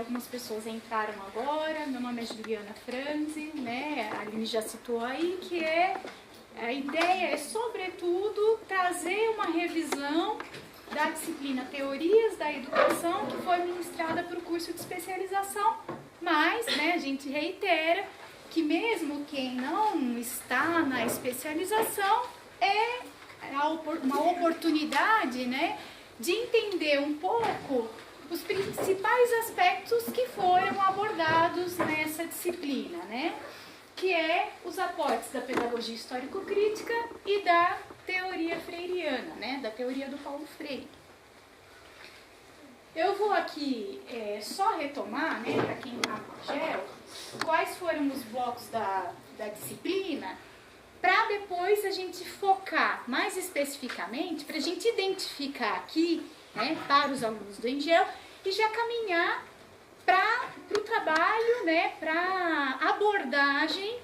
algumas pessoas entraram agora. Meu nome é Juliana Franzi, né? A Aline já citou aí, que a ideia é, sobretudo, trazer uma revisão da disciplina Teorias da Educação, que foi ministrada para o curso de especialização, mas, né, a gente reitera que mesmo quem não está na especialização é uma oportunidade, né, de entender um pouco os principais aspectos que foram abordados nessa disciplina, né, que é os aportes da pedagogia histórico-crítica e da teoria freiriana, né, da teoria do Paulo Freire. Eu vou aqui só retomar, né, para quem está no GEL, quais foram os blocos da disciplina, para depois a gente focar mais especificamente, para a gente identificar aqui, né, para os alunos do Engel, e já caminhar para o trabalho, né, para a abordagem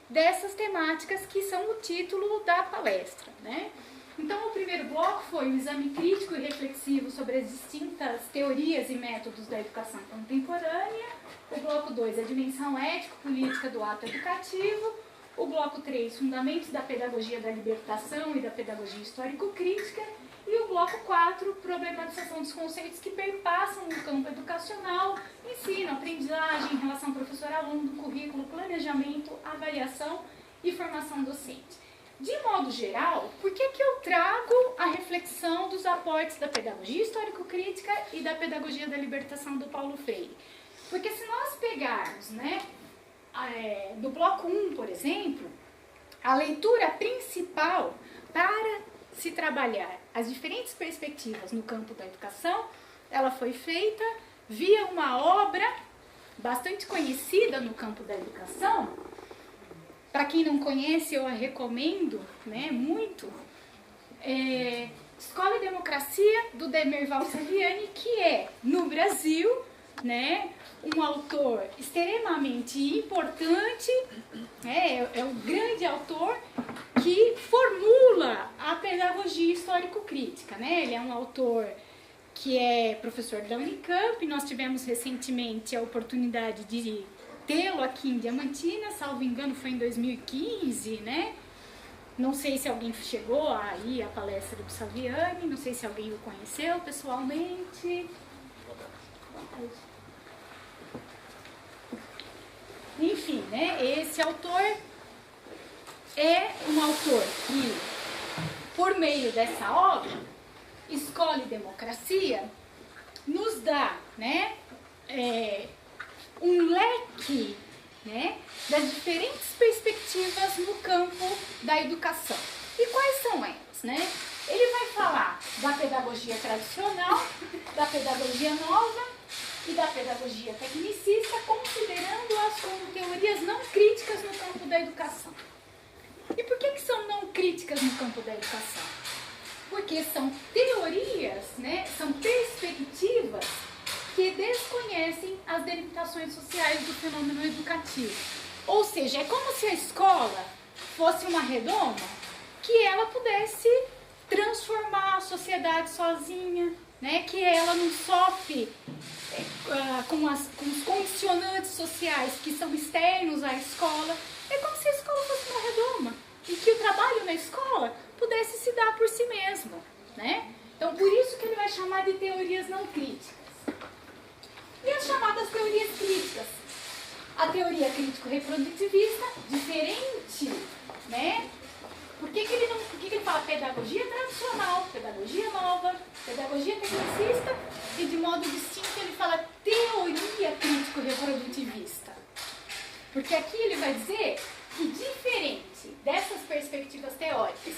dessas temáticas que são o título da palestra, né? Então, o primeiro bloco foi um exame crítico e reflexivo sobre as distintas teorias e métodos da educação contemporânea. O bloco 2, a dimensão ético-política do ato educativo. O bloco 3, fundamentos da pedagogia da libertação e da pedagogia histórico-crítica. E o bloco 4, problematização dos conceitos que perpassam o campo educacional, ensino, aprendizagem, relação professor-aluno, currículo, planejamento, avaliação e formação docente. De modo geral, por que eu trago a reflexão dos aportes da pedagogia histórico-crítica e da pedagogia da libertação do Paulo Freire? Porque se nós pegarmos, né, do bloco 1, por exemplo, a leitura principal para se trabalhar as diferentes perspectivas no campo da educação, ela foi feita via uma obra bastante conhecida no campo da educação. Para quem não conhece, eu a recomendo, né, muito. Escola e Democracia, do Demerval Saviani, que é, no Brasil, né, um autor extremamente importante, é um grande autor que formula a pedagogia histórico-crítica, né? Ele é um autor que é professor da Unicamp. Nós tivemos recentemente a oportunidade de tê-lo aqui em Diamantina, salvo engano foi em 2015, né? Não sei se alguém chegou aí à palestra do Saviani, não sei se alguém o conheceu pessoalmente. Enfim, né? Esse autor é um autor que, por meio dessa obra, Escola e Democracia, nos dá, né, um leque, né, das diferentes perspectivas no campo da educação. E quais são elas, né? Ele vai falar da pedagogia tradicional, da pedagogia nova e da pedagogia tecnicista, considerando-as como teorias não críticas no campo da educação. E por que são não críticas no campo da educação? Porque são teorias, né, são perspectivas que desconhecem as delimitações sociais do fenômeno educativo. Ou seja, é como se a escola fosse uma redoma que ela pudesse transformar a sociedade sozinha, né? Que ela não sofre com os condicionantes sociais que são externos à escola. É como se a escola fosse uma redoma e que o trabalho na escola pudesse se dar por si mesmo, né? Então, por isso que ele vai chamar de teorias não críticas. E as chamadas teorias críticas? A teoria crítico-reprodutivista, diferente, né? Por que ele fala pedagogia tradicional, pedagogia nova, pedagogia tecnicista, e de modo distinto ele fala teoria crítico-reprodutivista? Porque aqui ele vai dizer que, diferente dessas perspectivas teóricas,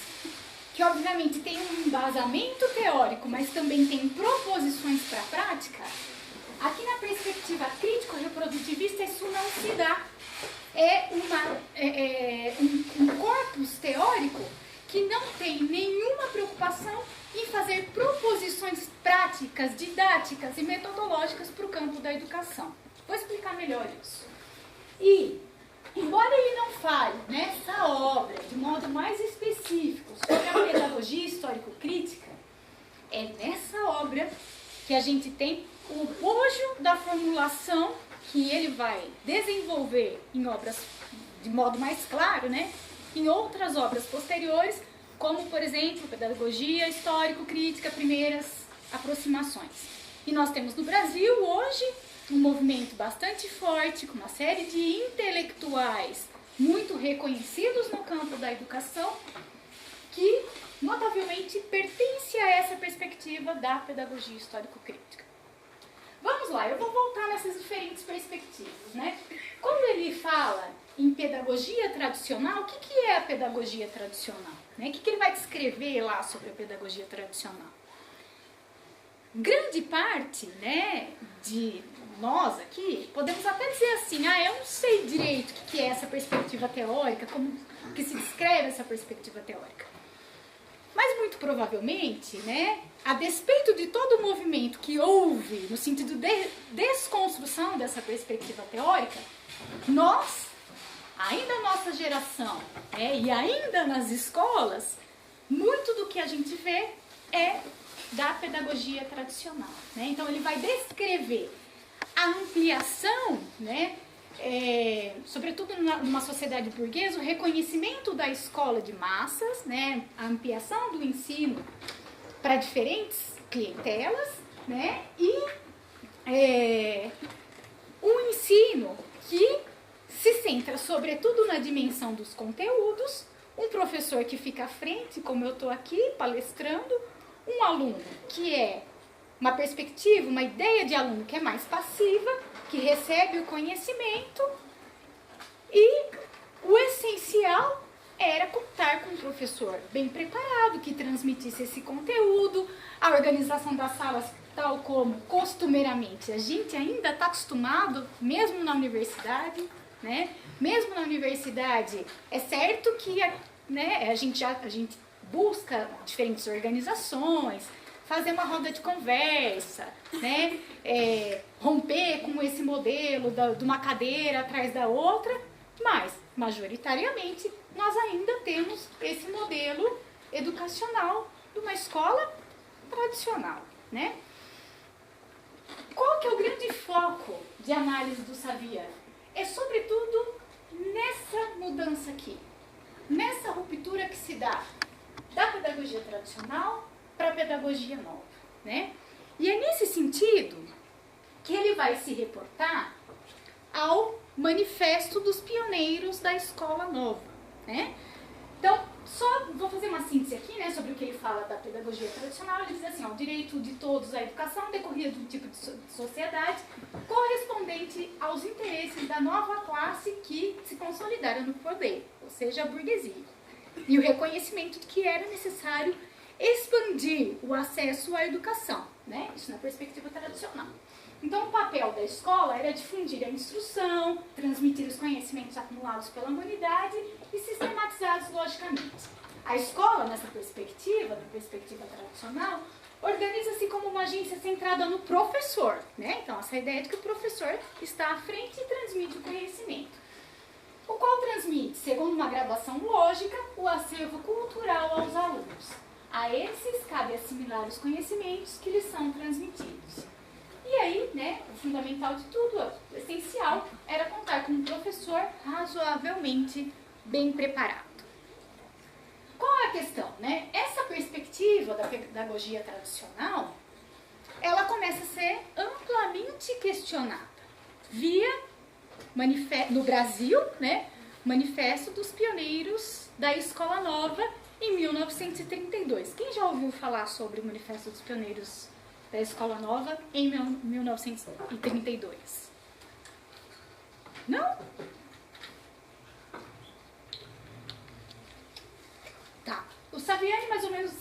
que obviamente tem um embasamento teórico, mas também tem proposições para a prática, aqui na perspectiva crítico-reprodutivista isso não se dá. É um corpus teórico que não tem nenhuma preocupação em fazer proposições práticas, didáticas e metodológicas para o campo da educação. Vou explicar melhor isso. E, embora ele não fale nessa obra de modo mais específico sobre a pedagogia histórico-crítica, é nessa obra que a gente tem o bojo da formulação que ele vai desenvolver em obras de modo mais claro, né? Em outras obras posteriores, como, por exemplo, pedagogia, histórico-crítica, primeiras aproximações. E nós temos no Brasil, hoje, um movimento bastante forte, com uma série de intelectuais muito reconhecidos no campo da educação, que, notavelmente, pertence a essa perspectiva da pedagogia histórico-crítica. Vamos lá, eu vou voltar nessas diferentes perspectivas, né? Quando ele fala em pedagogia tradicional, o que é a pedagogia tradicional? Né? O que ele vai descrever lá sobre a pedagogia tradicional? Grande parte, né, de nós aqui, podemos até dizer assim, eu não sei direito o que é essa perspectiva teórica, como que se descreve essa perspectiva teórica. Mas muito provavelmente, né, a despeito de todo o movimento que houve no sentido de desconstrução dessa perspectiva teórica, nós, ainda a nossa geração, e ainda nas escolas, muito do que a gente vê é da pedagogia tradicional. Né? Então ele vai descrever a ampliação, né, sobretudo numa sociedade burguesa, o reconhecimento da escola de massas, né, a ampliação do ensino para diferentes clientelas, né, e um ensino que se centra sobretudo na dimensão dos conteúdos, um professor que fica à frente, como eu estou aqui palestrando, um aluno que é uma perspectiva, uma ideia de aluno que é mais passiva, que recebe o conhecimento, e o essencial era contar com um professor bem preparado, que transmitisse esse conteúdo, a organização das salas, tal como costumeiramente a gente ainda está acostumado, mesmo na universidade, né? Mesmo na universidade, é certo que a gente busca diferentes organizações, fazer uma roda de conversa, né? Romper com esse modelo de uma cadeira atrás da outra, mas, majoritariamente, nós ainda temos esse modelo educacional de uma escola tradicional, né? Qual que é o grande foco de análise do Xavier? É, sobretudo, nessa mudança aqui, nessa ruptura que se dá da pedagogia tradicional para a pedagogia nova, né? E é nesse sentido que ele vai se reportar ao Manifesto dos Pioneiros da Escola Nova, né? Então, só vou fazer uma síntese aqui, né, sobre o que ele fala da pedagogia tradicional. Ele diz assim, o direito de todos à educação decorria de um tipo de sociedade correspondente aos interesses da nova classe que se consolidaram no poder, ou seja, a burguesia. E o reconhecimento de que era necessário expandir o acesso à educação, né? Isso na perspectiva tradicional. Então, o papel da escola era difundir a instrução, transmitir os conhecimentos acumulados pela humanidade e sistematizados logicamente. A escola, nessa perspectiva, da perspectiva tradicional, organiza-se como uma agência centrada no professor, né? Então, essa ideia de que o professor está à frente e transmite o conhecimento, o qual transmite, segundo uma graduação lógica, o acervo cultural aos alunos. A esses cabe assimilar os conhecimentos que lhes são transmitidos. E aí, né, o fundamental de tudo, o essencial, era contar com um professor razoavelmente bem preparado. Qual é a questão, né? Essa perspectiva da pedagogia tradicional, ela começa a ser amplamente questionada via, no Brasil, né, Manifesto dos Pioneiros da Escola Nova, em 1932. Quem já ouviu falar sobre o Manifesto dos Pioneiros da Escola Nova em 1932? Não? Tá. O Saviani mais ou menos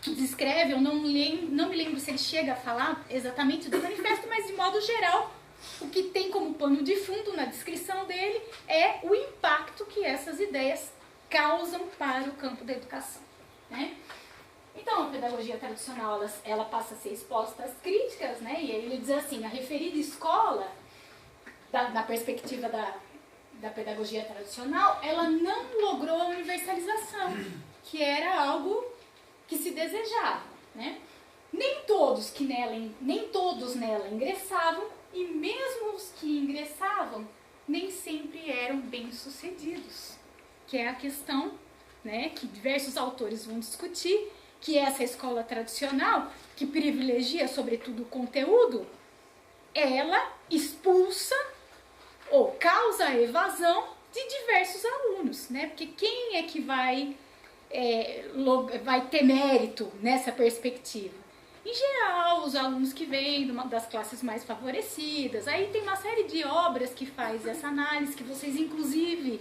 descreve, eu não me lembro se ele chega a falar exatamente do manifesto, mas de modo geral, o que tem como pano de fundo na descrição dele é o impacto que essas ideias causam para o campo da educação, né? Então, a pedagogia tradicional, ela passa a ser exposta às críticas, né? E aí ele diz assim, a referida escola, na perspectiva da pedagogia tradicional, ela não logrou a universalização, que era algo que se desejava, né? Nem todos nela ingressavam, e mesmo os que ingressavam, nem sempre eram bem-sucedidos. Que é a questão, né, que diversos autores vão discutir, que essa escola tradicional, que privilegia sobretudo o conteúdo, ela expulsa ou causa a evasão de diversos alunos, né? Porque quem é que vai ter mérito nessa perspectiva? Em geral, os alunos que vêm das classes mais favorecidas. Aí tem uma série de obras que faz essa análise, que vocês inclusive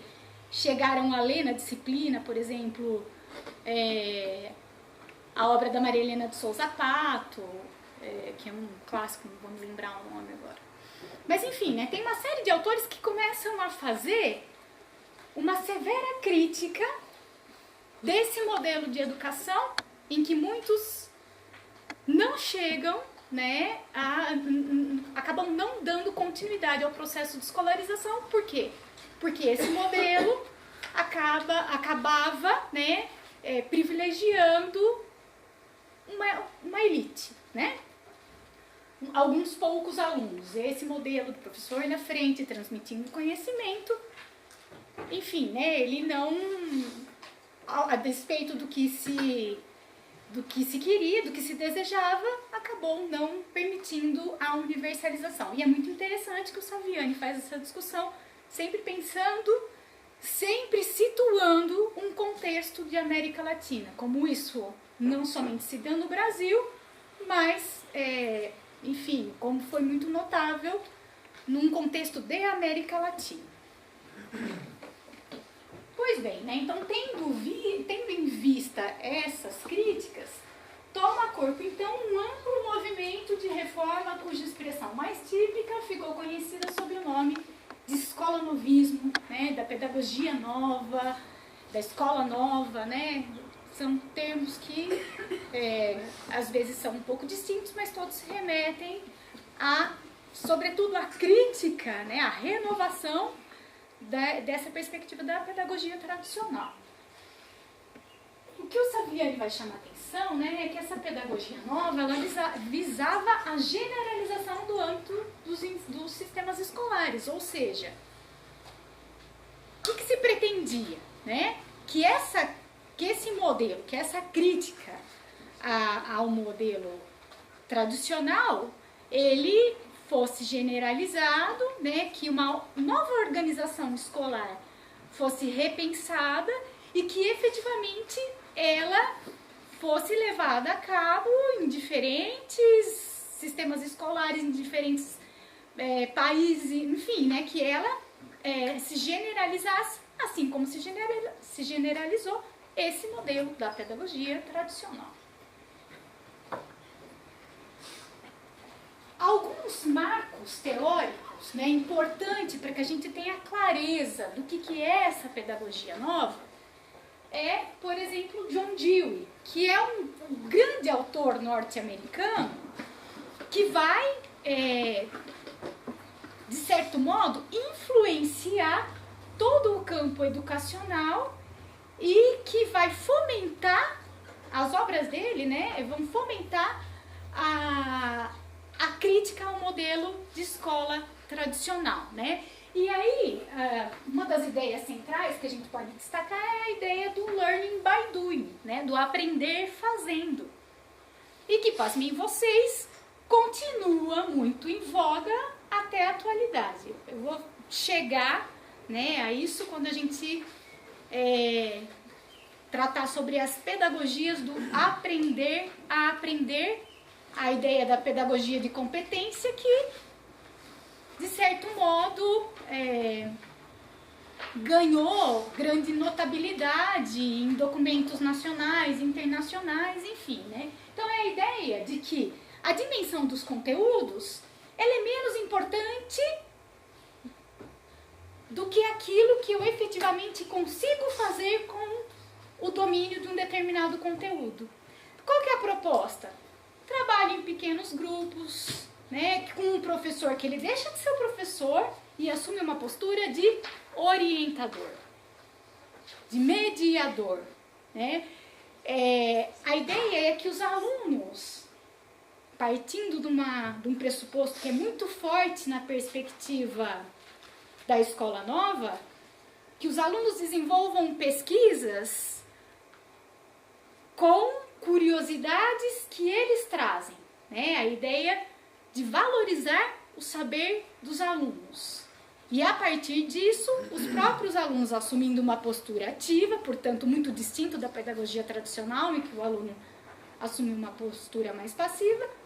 chegaram a ler na disciplina, por exemplo, a obra da Maria Helena de Souza Pato, que é um clássico, não vou me lembrar o nome agora. Mas enfim, né, tem uma série de autores que começam a fazer uma severa crítica desse modelo de educação em que muitos não chegam, né, acabam não dando continuidade ao processo de escolarização. Por quê? Porque esse modelo acabava, né, privilegiando uma elite, né? Alguns poucos alunos. Esse modelo do professor na frente, transmitindo conhecimento, enfim, né, ele não, a despeito do que se queria, do que se desejava, acabou não permitindo a universalização. E é muito interessante que o Saviani faz essa discussão, sempre pensando, sempre situando um contexto de América Latina, como isso não somente se deu no Brasil, mas, enfim, como foi muito notável num contexto de América Latina. Pois bem, né, então tendo em vista essas críticas, toma corpo então um amplo movimento de reforma cuja expressão mais típica ficou conhecida sob o nome de escola novismo, né, da pedagogia nova, da escola nova, né, são termos que às vezes são um pouco distintos, mas todos se remetem sobretudo à crítica, né, à renovação dessa perspectiva da pedagogia tradicional. O que o Saviani vai chamar a atenção, né, é que essa pedagogia nova ela visava a generalização do âmbito dos sistemas escolares, ou seja, o que se pretendia, né, que esse modelo, que essa crítica ao modelo tradicional, ele fosse generalizado, né, que uma nova organização escolar fosse repensada e que efetivamente ela fosse levada a cabo em diferentes sistemas escolares, em diferentes países, enfim, né, que ela se generalizasse, assim como se generalizou esse modelo da pedagogia tradicional. Alguns marcos teóricos, né, importantes para que a gente tenha clareza do que é essa pedagogia nova, por exemplo, John Dewey, que é um grande autor norte-americano que vai, de certo modo, influenciar todo o campo educacional e que vai fomentar, as obras dele, né, vão fomentar a crítica ao modelo de escola tradicional, né? E aí, uma das ideias centrais que a gente pode destacar é a ideia do learning by doing, né? Do aprender fazendo. E que, pasmem vocês, continua muito em voga até a atualidade. Eu vou chegar, né, a isso quando a gente tratar sobre as pedagogias do aprender a aprender, a ideia da pedagogia de competência que, de certo modo, ganhou grande notabilidade em documentos nacionais, internacionais, enfim, né? Então é a ideia de que a dimensão dos conteúdos ela é menos importante do que aquilo que eu efetivamente consigo fazer com o domínio de um determinado conteúdo. Qual que é a proposta? Trabalho em pequenos grupos, né, com um professor que ele deixa de ser o professor e assume uma postura de orientador, de mediador, né? A ideia é que os alunos partindo de um pressuposto que é muito forte na perspectiva da escola nova, que os alunos desenvolvam pesquisas com curiosidades que eles trazem, né? A ideia de valorizar o saber dos alunos. E a partir disso, os próprios alunos assumindo uma postura ativa, portanto, muito distinto da pedagogia tradicional, em que o aluno assume uma postura mais passiva,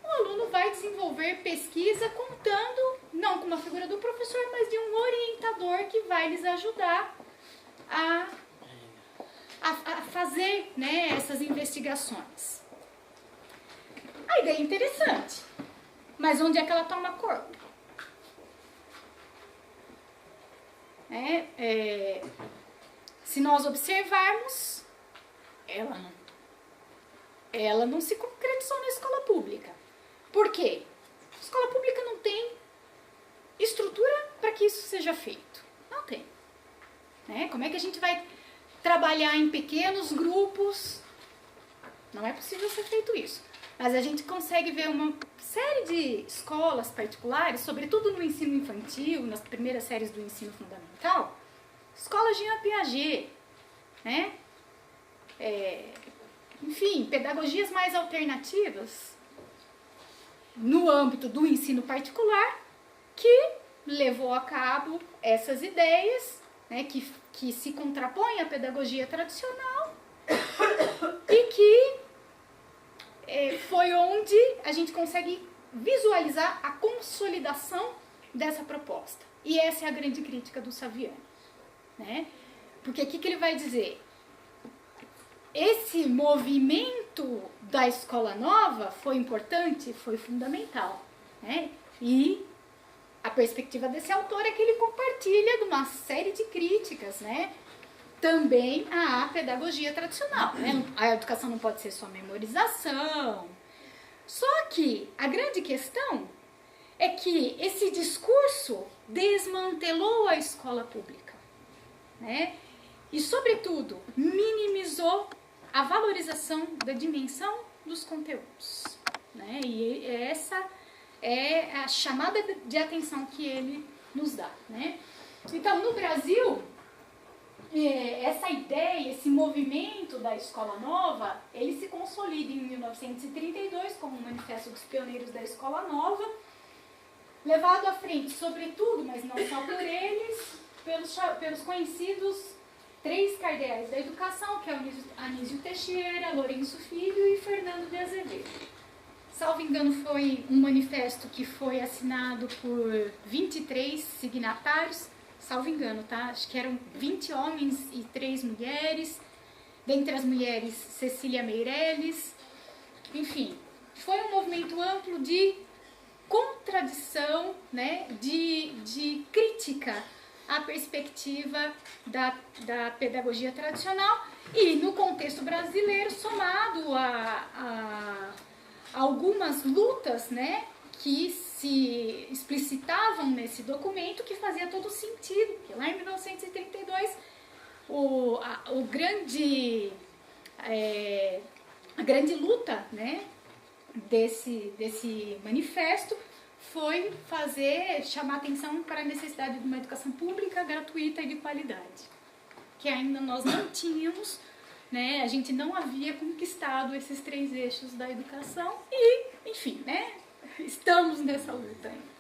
o aluno vai desenvolver pesquisa contando, não com uma figura do professor, mas de um orientador que vai lhes ajudar a fazer, né, essas investigações. A ideia é interessante, mas onde é que ela toma corpo? Se nós observarmos, ela não se concretizou na escola pública. Por quê? A escola pública não tem estrutura para que isso seja feito. Não tem. Né? Como é que a gente vai trabalhar em pequenos grupos? Não é possível ser feito isso. Mas a gente consegue ver uma série de escolas particulares, sobretudo no ensino infantil, nas primeiras séries do ensino fundamental, escolas Jean Piaget, né? Enfim, pedagogias mais alternativas no âmbito do ensino particular, que levou a cabo essas ideias, né, que se contrapõem à pedagogia tradicional e que foi onde a gente consegue visualizar a consolidação dessa proposta. E essa é a grande crítica do Saviani. Né? Porque o que ele vai dizer? Esse movimento da escola nova foi importante, foi fundamental. Né? E a perspectiva desse autor é que ele compartilha de uma série de críticas, né? Também à pedagogia tradicional. Né? A educação não pode ser só memorização. Só que a grande questão é que esse discurso desmantelou a escola pública. Né? E, sobretudo, minimizou a valorização da dimensão dos conteúdos. Né? E essa é a chamada de atenção que ele nos dá. Né? Então, no Brasil, essa ideia, esse movimento da escola nova, ele se consolida em 1932 como o Manifesto dos Pioneiros da Escola Nova, levado à frente, sobretudo, mas não só por eles, pelos conhecidos três cardeais da educação, que é o Anísio Teixeira, Lourenço Filho e Fernando de Azevedo. Salvo engano, foi um manifesto que foi assinado por 23 signatários, salvo engano, tá? Acho que eram 20 homens e 3 mulheres, dentre as mulheres Cecília Meirelles, enfim, foi um movimento amplo de contradição, né, de crítica à perspectiva da pedagogia tradicional e, no contexto brasileiro, somado a algumas lutas, né, que se explicitavam nesse documento, que fazia todo sentido, porque lá em 1932 a grande luta, né, desse manifesto foi chamar atenção para a necessidade de uma educação pública, gratuita e de qualidade, que ainda nós não tínhamos, né, a gente não havia conquistado esses 3 eixos da educação e, enfim, né, estamos nessa luta ainda.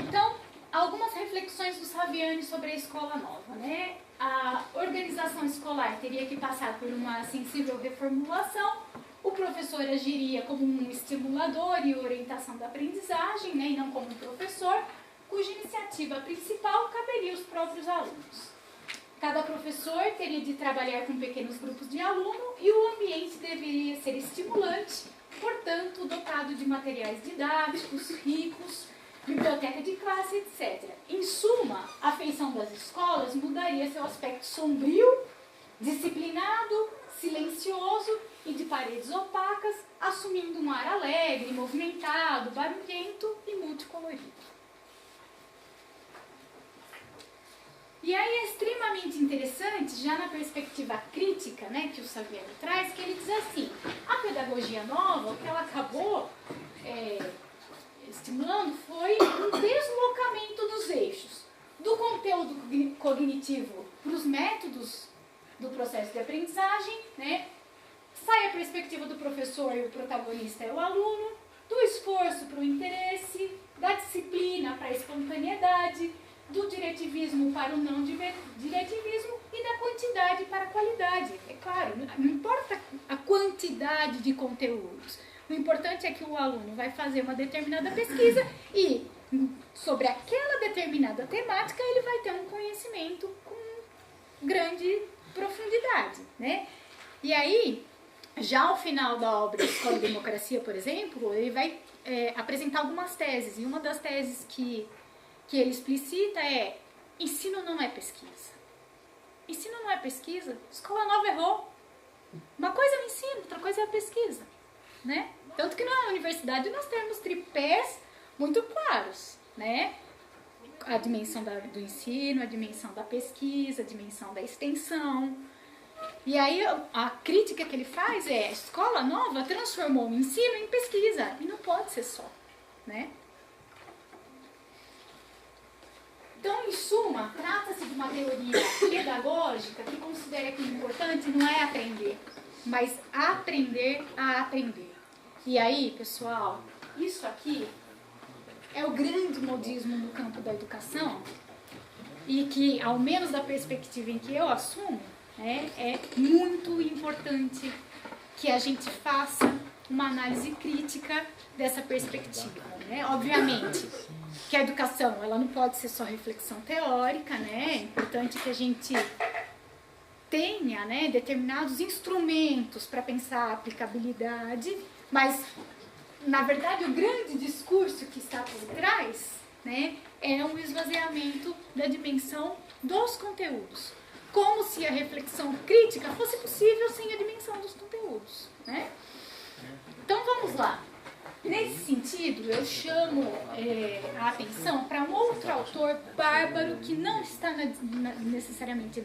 Então, algumas reflexões do Saviani sobre a escola nova, né? A organização escolar teria que passar por uma sensível reformulação, o professor agiria como um estimulador e orientação da aprendizagem, né, e não como um professor, cuja iniciativa principal caberia aos próprios alunos. Cada professor teria de trabalhar com pequenos grupos de aluno e o ambiente deveria ser estimulante, portanto, dotado de materiais didáticos, ricos, biblioteca de classe, etc. Em suma, a feição das escolas mudaria seu aspecto sombrio, disciplinado, silencioso e de paredes opacas, assumindo um ar alegre, movimentado, barulhento e multicolorido. E aí é extremamente interessante, já na perspectiva crítica, né, que o Saviano traz, que ele diz assim, a pedagogia nova, o que ela acabou estimulando foi um deslocamento dos eixos do conteúdo cognitivo para os métodos do processo de aprendizagem, né? Sai a perspectiva do professor e o protagonista é o aluno, do esforço para o interesse, da disciplina para a espontaneidade, do diretivismo para o não diretivismo e da quantidade para a qualidade. É claro, não importa a quantidade de conteúdos, o importante é que o aluno vai fazer uma determinada pesquisa e sobre aquela determinada temática ele vai ter um conhecimento com grande profundidade, né? E aí, já ao final da obra Escola e Democracia, por exemplo, ele vai apresentar algumas teses. E uma das teses que ele explicita é: ensino não é pesquisa. Ensino não é pesquisa. Escola Nova errou. Uma coisa é o ensino, outra coisa é a pesquisa, né? Tanto que na universidade nós temos tripés muito claros, né? A dimensão do ensino, a dimensão da pesquisa, a dimensão da extensão. E aí a crítica que ele faz é: a Escola Nova transformou o ensino em pesquisa. E não pode ser só, né? Então, em suma, trata-se de uma teoria pedagógica que considera que o importante não é aprender, mas aprender a aprender. E aí, pessoal, isso aqui é o grande modismo no campo da educação e que, ao menos da perspectiva em que eu assumo, é muito importante que a gente faça uma análise crítica dessa perspectiva, né? Obviamente que a educação ela não pode ser só reflexão teórica, né? É importante que a gente tenha, né, determinados instrumentos para pensar a aplicabilidade, mas, na verdade, o grande discurso que está por trás, né, é um esvaziamento da dimensão dos conteúdos, como se a reflexão crítica fosse possível sem a dimensão dos conteúdos, né? Então, vamos lá. Nesse sentido, eu chamo a atenção para um outro autor bárbaro que não está necessariamente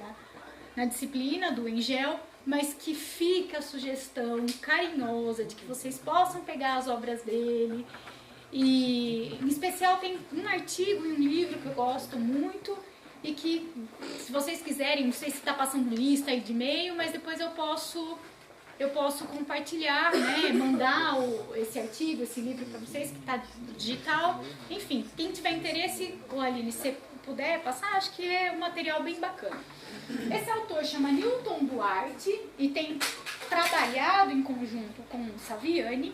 na disciplina do Engel, mas que fica a sugestão carinhosa de que vocês possam pegar as obras dele. E, em especial, tem um artigo e um livro que eu gosto muito e que, se vocês quiserem, não sei se está passando lista aí de e-mail, mas depois eu posso compartilhar, né, mandar esse artigo, esse livro para vocês, que está digital. Enfim, quem tiver interesse, Aline, se puder passar, acho que é um material bem bacana. Esse autor chama Newton Duarte e tem trabalhado em conjunto com o Saviani.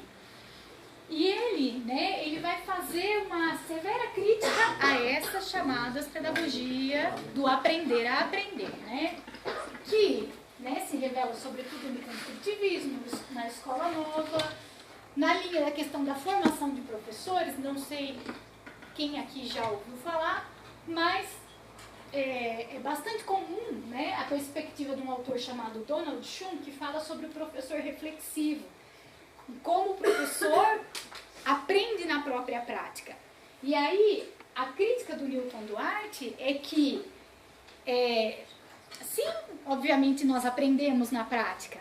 E ele vai fazer uma severa crítica a essas chamadas pedagogia do aprender a aprender, né? Que se revela sobretudo no construtivismo, na Escola Nova, na linha da questão da formação de professores. Não sei quem aqui já ouviu falar, mas é bastante comum, né, a perspectiva de um autor chamado Donald Schum, que fala sobre o professor reflexivo, como o professor aprende na própria prática. E aí, a crítica do Newton Duarte é que, sim, obviamente nós aprendemos na prática,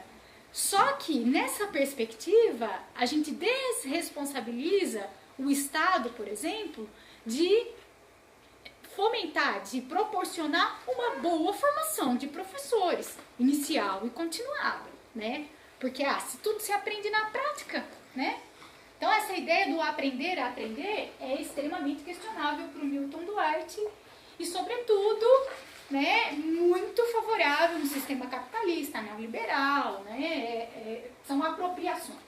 só que nessa perspectiva a gente desresponsabiliza o Estado, por exemplo, de fomentar, de proporcionar uma boa formação de professores, inicial e continuada, né? Porque se tudo se aprende na prática, né? Então essa ideia do aprender a aprender é extremamente questionável para o Newton Duarte e, sobretudo, né, muito favorável no sistema capitalista, neoliberal, né? São apropriações.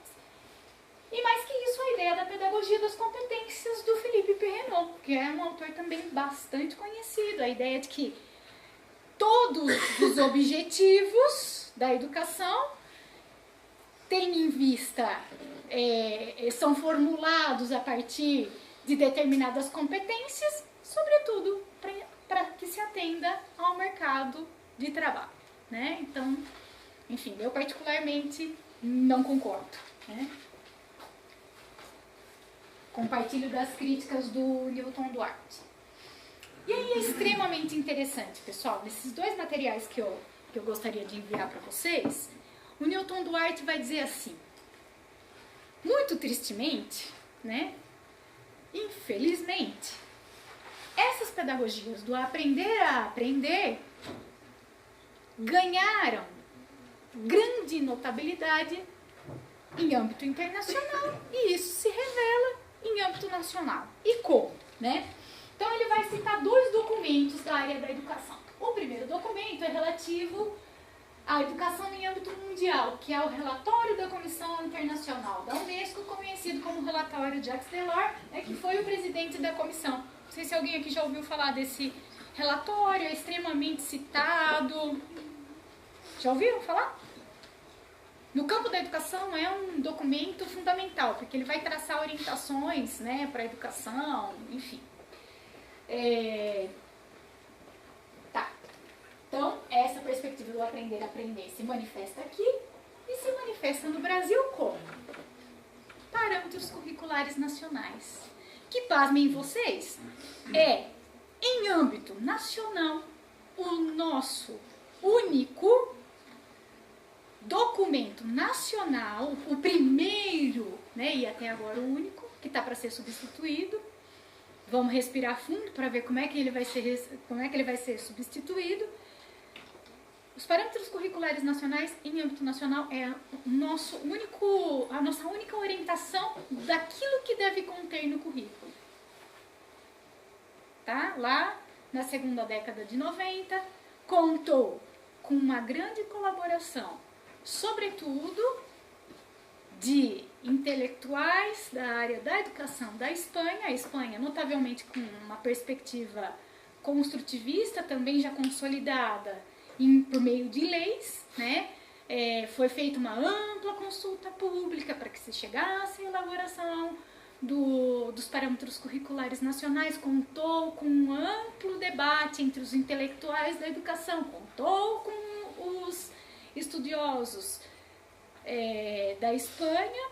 E mais que isso, a ideia da pedagogia das competências do Philippe Perrenot, que é um autor também bastante conhecido. A ideia de que todos os objetivos da educação têm em vista, são formulados a partir de determinadas competências, sobretudo para que se atenda ao mercado de trabalho, né? Então, enfim, eu particularmente não concordo, né? Compartilho das críticas do Newton Duarte. E aí é extremamente interessante, pessoal, nesses dois materiais que eu gostaria de enviar para vocês, o Newton Duarte vai dizer assim, muito tristemente, né, infelizmente, essas pedagogias do aprender a aprender ganharam grande notabilidade em âmbito internacional e isso se revela em âmbito nacional. E como, né? Então ele vai citar dois documentos da área da educação. O primeiro documento é relativo à educação em âmbito mundial, que é o relatório da Comissão Internacional da Unesco, conhecido como relatório Jacques Delors, né, que foi o presidente da comissão. Não sei se alguém aqui já ouviu falar desse relatório, é extremamente citado. Já ouviram falar? No campo da educação é um documento fundamental, porque ele vai traçar orientações, né, para a educação, enfim. Tá. Então, essa perspectiva do aprender a aprender se manifesta aqui e se manifesta no Brasil como? Parâmetros curriculares nacionais. Que, pasmem vocês, é, em âmbito nacional, o nosso único documento nacional, o primeiro, né, e até agora o único, que está para ser substituído. Vamos respirar fundo para ver como é que ele vai ser substituído. Os parâmetros curriculares nacionais, em âmbito nacional, é a nossa única orientação daquilo que deve conter no currículo. Tá? Lá, na segunda década de 90, contou com uma grande colaboração, sobretudo de intelectuais da área da educação da Espanha, a Espanha notavelmente com uma perspectiva construtivista, também já consolidada por meio de leis, né? Foi feita uma ampla consulta pública para que se chegasse à elaboração dos parâmetros curriculares nacionais, contou com um amplo debate entre os intelectuais da educação, contou com os estudiosos da Espanha,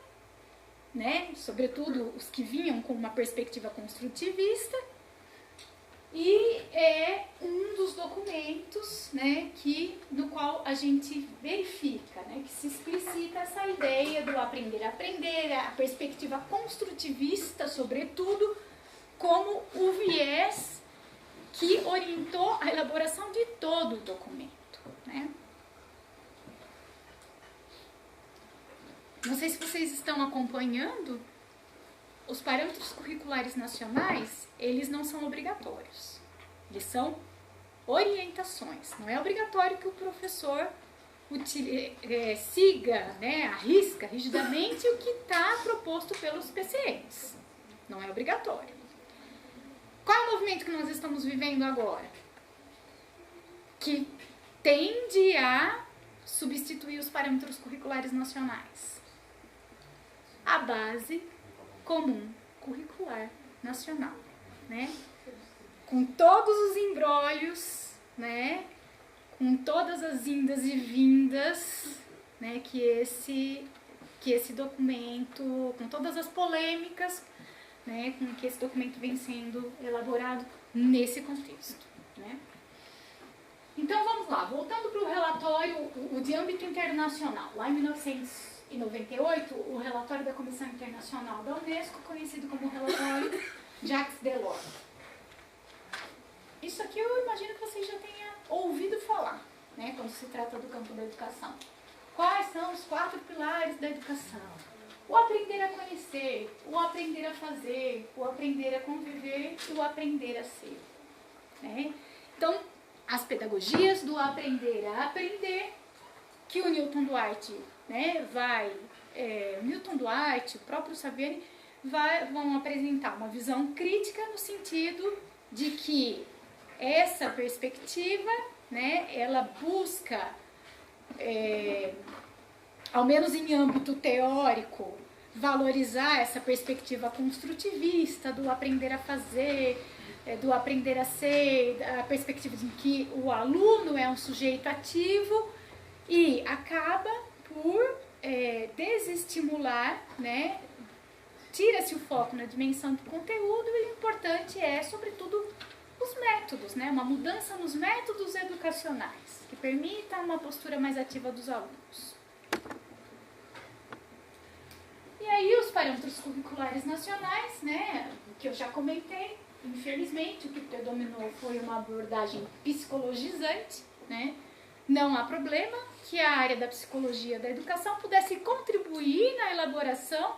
né, sobretudo os que vinham com uma perspectiva construtivista, e é um dos documentos, né, no qual a gente verifica, né, que se explicita essa ideia do aprender a aprender, a perspectiva construtivista, sobretudo, como o viés que orientou a elaboração de todo o documento, né? Não sei se vocês estão acompanhando, os parâmetros curriculares nacionais, eles não são obrigatórios. Eles são orientações. Não é obrigatório que o professor siga, né, arrisca rigidamente o que está proposto pelos PCNs. Não é obrigatório. Qual é o movimento que nós estamos vivendo agora? Que tende a substituir os parâmetros curriculares nacionais. A base comum curricular nacional, né? Com todos os embrólios, né? Com todas as indas e vindas, né? Que esse documento, com todas as polêmicas, né? Com que esse documento vem sendo elaborado nesse contexto, né? Então vamos lá, voltando para o relatório, o de âmbito internacional, lá em 1998, o relatório da Comissão Internacional da Unesco, conhecido como relatório Jacques Delors. Isso aqui eu imagino que vocês já tenham ouvido falar, né, quando se trata do campo da educação. Quais são os 4 pilares da educação? O aprender a conhecer, o aprender a fazer, o aprender a conviver e o aprender a ser, né? Então, as pedagogias do aprender a aprender, que o Newton Duarte, né, o Newton Duarte, o próprio Saviani, vão apresentar uma visão crítica no sentido de que essa perspectiva, né, ela busca, ao menos em âmbito teórico, valorizar essa perspectiva construtivista do aprender a fazer, do aprender a ser, a perspectiva de que o aluno é um sujeito ativo e acaba por desestimular, né? Tira-se o foco na dimensão do conteúdo e o importante é, sobretudo, os métodos, né? Uma mudança nos métodos educacionais, que permita uma postura mais ativa dos alunos. E aí os parâmetros curriculares nacionais, né? O que eu já comentei, infelizmente o que predominou foi uma abordagem psicologizante, né? Não há problema que a área da psicologia da educação pudesse contribuir na elaboração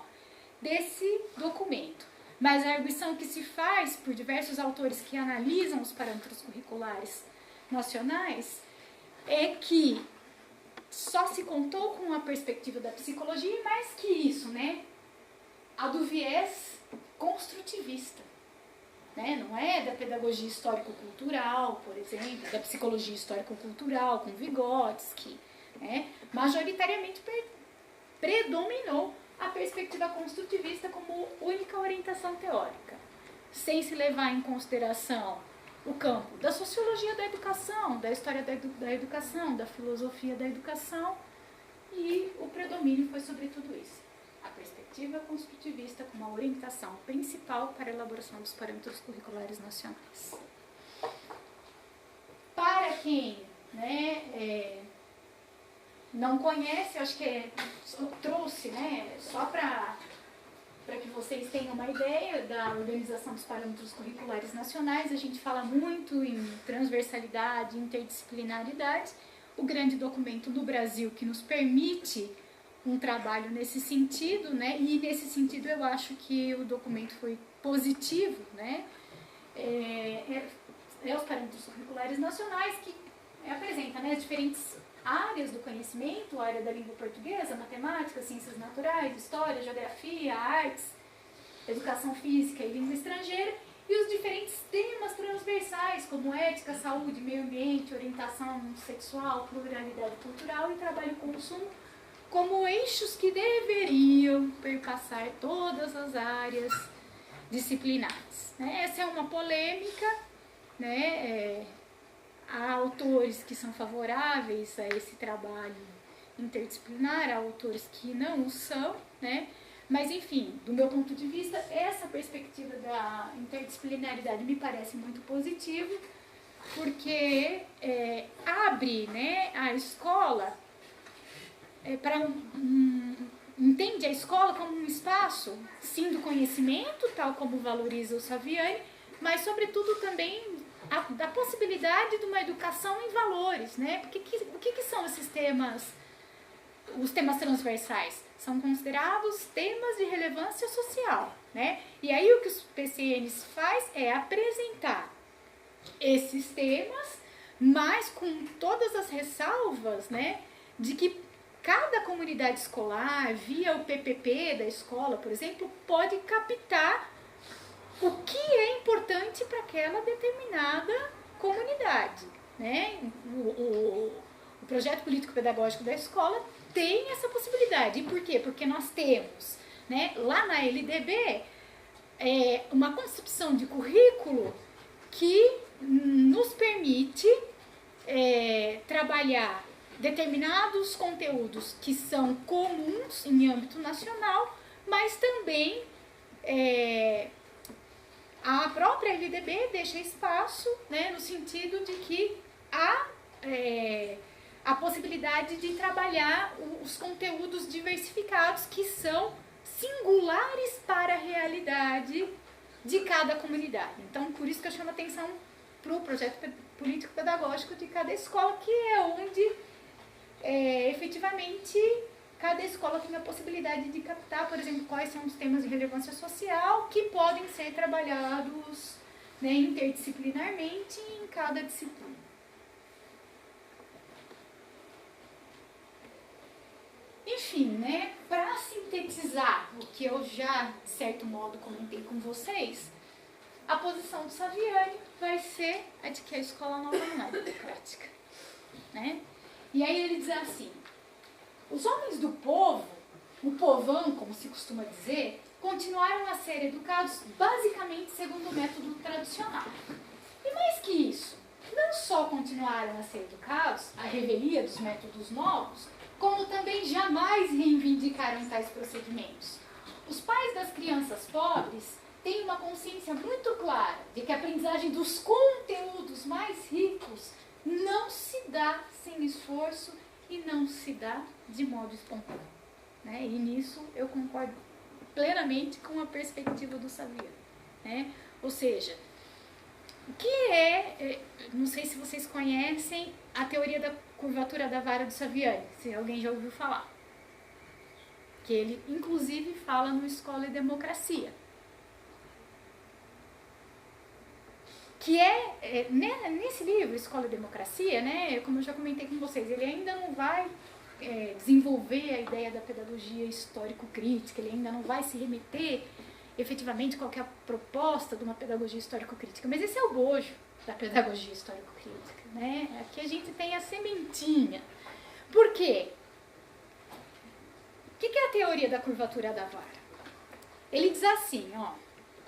desse documento. Mas a arguição que se faz por diversos autores que analisam os parâmetros curriculares nacionais é que só se contou com a perspectiva da psicologia e mais que isso, né? A do viés construtivista. Né? Não é da pedagogia histórico-cultural, por exemplo, da psicologia histórico-cultural com Vygotsky, né? Majoritariamente predominou a perspectiva construtivista como única orientação teórica, sem se levar em consideração o campo da sociologia da educação, da história da educação, da filosofia da educação, e o predomínio foi sobre tudo isso. A perspectiva construtivista como a orientação principal para a elaboração dos parâmetros curriculares nacionais. Para quem, né, não conhece, eu acho que eu trouxe, né, só para que vocês tenham uma ideia da organização dos parâmetros curriculares nacionais. A gente fala muito em transversalidade, interdisciplinaridade. O grande documento do Brasil que nos permite um trabalho nesse sentido, né? E nesse sentido eu acho que o documento foi positivo, né? Os parâmetros curriculares nacionais que apresentam, né, as diferentes áreas do conhecimento, a área da língua portuguesa, matemática, ciências naturais, história, geografia, artes, educação física e língua estrangeira, e os diferentes temas transversais, como ética, saúde, meio ambiente, orientação sexual, pluralidade cultural e trabalho e consumo, como eixos que deveriam perpassar todas as áreas disciplinares. Né? Essa é uma polêmica, né? Há autores que são favoráveis a esse trabalho interdisciplinar, há autores que não o são, né? Mas, enfim, do meu ponto de vista, essa perspectiva da interdisciplinaridade me parece muito positiva, porque abre, né, a escola entende a escola como um espaço, sim, do conhecimento, tal como valoriza o Saviani, mas, sobretudo, também da possibilidade de uma educação em valores, né? Porque o que são esses temas, os temas transversais? São considerados temas de relevância social, né? E aí o que os PCNs faz é apresentar esses temas, mas com todas as ressalvas, né, de que cada comunidade escolar, via o PPP da escola, por exemplo, pode captar o que é importante para aquela determinada comunidade, né? O projeto político-pedagógico da escola tem essa possibilidade. E por quê? Porque nós temos, né, lá na LDB uma concepção de currículo que nos permite trabalhar determinados conteúdos que são comuns em âmbito nacional, mas também a própria LDB deixa espaço, né, no sentido de que há a possibilidade de trabalhar os conteúdos diversificados que são singulares para a realidade de cada comunidade. Então, por isso que eu chamo a atenção para o projeto político-pedagógico de cada escola, que é onde efetivamente cada escola tem a possibilidade de captar, por exemplo, quais são os temas de relevância social que podem ser trabalhados, né, interdisciplinarmente em cada disciplina. Enfim, né, para sintetizar o que eu já, de certo modo, comentei com vocês, a posição do Saviani vai ser a de que a escola nova não é democrática, né? E aí ele diz assim: os homens do povo, o povão, como se costuma dizer, continuaram a ser educados basicamente segundo o método tradicional. E mais que isso, não só continuaram a ser educados à revelia dos métodos novos, como também jamais reivindicaram tais procedimentos. Os pais das crianças pobres tem uma consciência muito clara de que a aprendizagem dos conteúdos mais ricos não se dá sem esforço e não se dá de modo espontâneo. Né? E nisso eu concordo plenamente com a perspectiva do Saviano. Né? Ou seja, o que não sei se vocês conhecem a teoria da curvatura da vara do Saviani, se alguém já ouviu falar. Que ele, inclusive, fala no Escola e Democracia. Que nesse livro, Escola e Democracia, né, como eu já comentei com vocês, ele ainda não vai desenvolver a ideia da pedagogia histórico-crítica, ele ainda não vai se remeter efetivamente qualquer proposta de uma pedagogia histórico-crítica, mas esse é o bojo da pedagogia histórico-crítica, né? Aqui a gente tem a sementinha. Por quê? O que é a teoria da curvatura da vara? Ele diz assim, ó,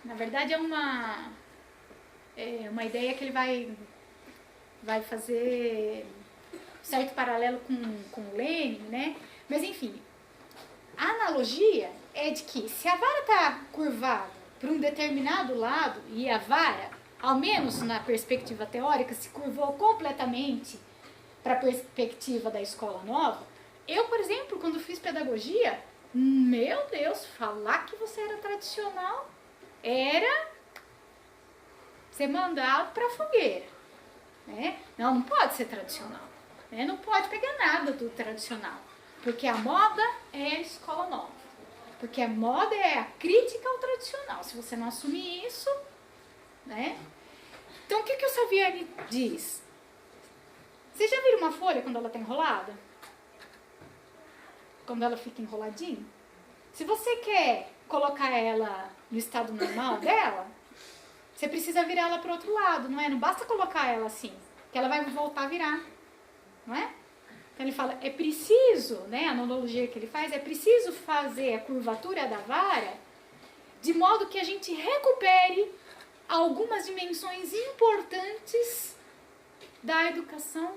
na verdade é uma ideia que ele vai fazer certo paralelo com o Lenin, né? Mas enfim, a analogia é de que se a vara está curvada para um determinado lado e a vara, ao menos na perspectiva teórica, se curvou completamente para a perspectiva da escola nova, eu, por exemplo, quando fiz pedagogia, meu Deus, falar que você era tradicional era ser mandado para a fogueira. Né? Não pode ser tradicional. Né? Não pode pegar nada do tradicional. Porque a moda é a escola nova. Porque a moda é a crítica ao tradicional. Se você não assumir isso, né? Então, o que o Saviani diz? Vocês já viram uma folha quando ela está enrolada? Quando ela fica enroladinha? Se você quer colocar ela no estado normal dela, você precisa virar ela para o outro lado, não é? Não basta colocar ela assim, que ela vai voltar a virar, não é? Então ele fala, é preciso, né, a analogia que ele faz, é preciso fazer a curvatura da vara de modo que a gente recupere algumas dimensões importantes da educação